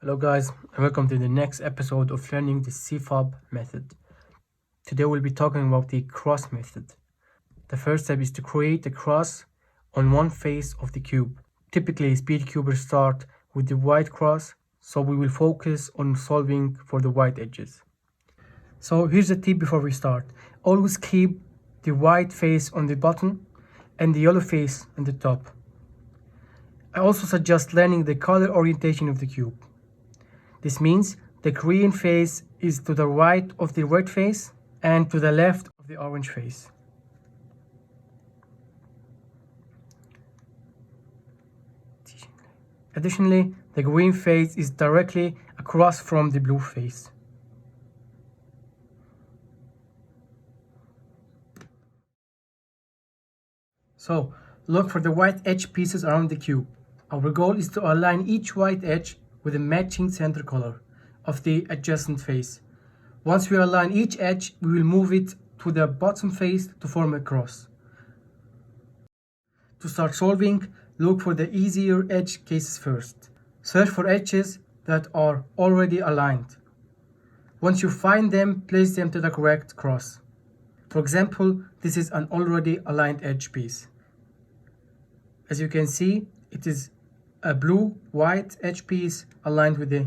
Hello guys, and welcome to the next episode of learning the CFOP method. Today we'll be talking about the cross method. The first step is to create a cross on one face of the cube. Typically, speedcubers start with the white cross, so we will focus on solving for the white edges. So here's a tip before we start. Always keep the white face on the bottom and the yellow face on the top. I also suggest learning the color orientation of the cube. This means the green face is to the right of the red face and to the left of the orange face. Additionally, the green face is directly across from the blue face. So, look for the white edge pieces around the cube. Our goal is to align each white edge with a matching center color of the adjacent face. Once we align each edge, we will move it to the bottom face to form a cross. To start solving, look for the easier edge cases first. Search for edges that are already aligned. Once you find them, place them to the correct cross. For example, this is an already aligned edge piece. As you can see, it is a blue-white edge piece aligned with the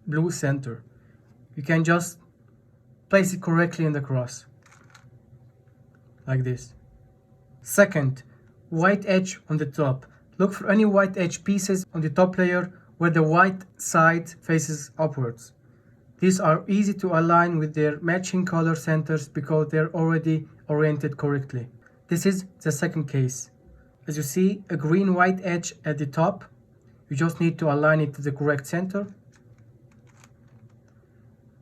blue center. You can just place it correctly in the cross, like this. Second, white edge on the top. Look for any white edge pieces on the top layer where the white side faces upwards. These are easy to align with their matching color centers because they're already oriented correctly. This is the second case. As you see, a green-white edge at the top. You just need to align it to the correct center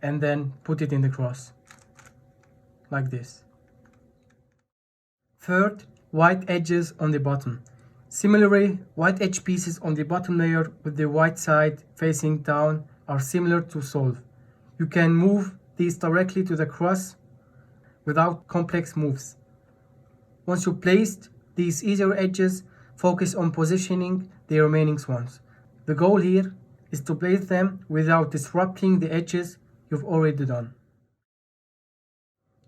and then put it in the cross, like this. Third, white edges on the bottom. Similarly, white edge pieces on the bottom layer with the white side facing down are similar to solve. You can move these directly to the cross without complex moves. Once you placed these easier edges, focus on positioning the remaining ones. The goal here is to place them without disrupting the edges you've already done.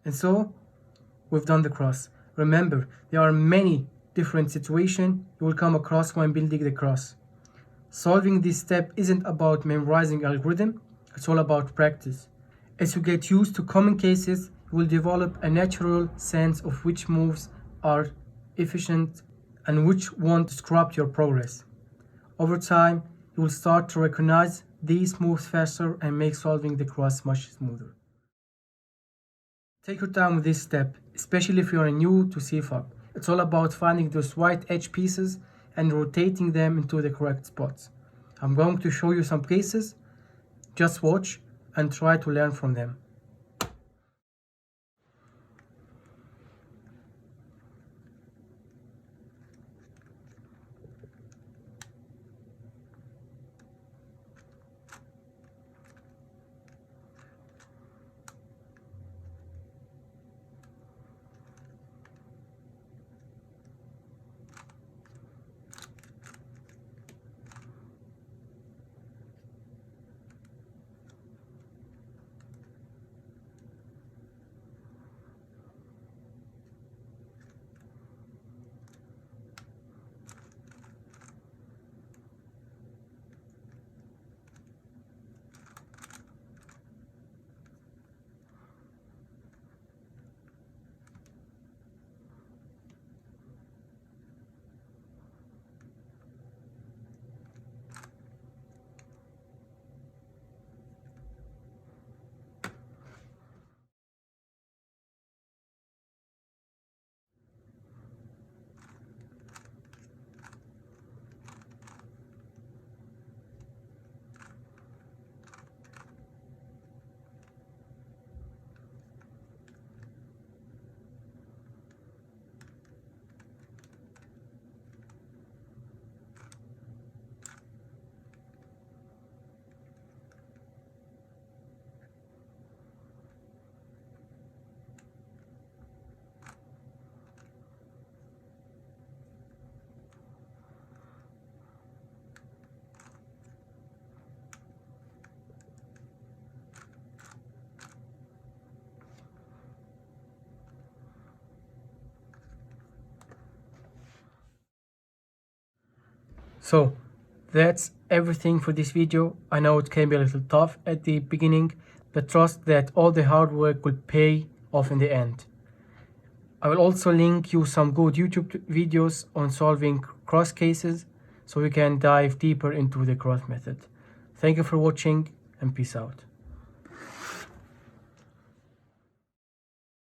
And so, we've done the cross. Remember, there are many different situations you will come across when building the cross. Solving this step isn't about memorizing algorithm, it's all about practice. As you get used to common cases, you will develop a natural sense of which moves are efficient and which won't disrupt your progress. Over time, you will start to recognize these moves faster and make solving the cross much smoother. Take your time with this step, especially if you are new to CFOP. It's all about finding those white edge pieces and rotating them into the correct spots. I'm going to show you some cases. Just watch and try to learn from them. So that's everything for this video. I know it can be a little tough at the beginning, but trust that all the hard work will pay off in the end. I will also link you some good YouTube videos on solving cross cases so we can dive deeper into the cross method. Thank you for watching and peace out.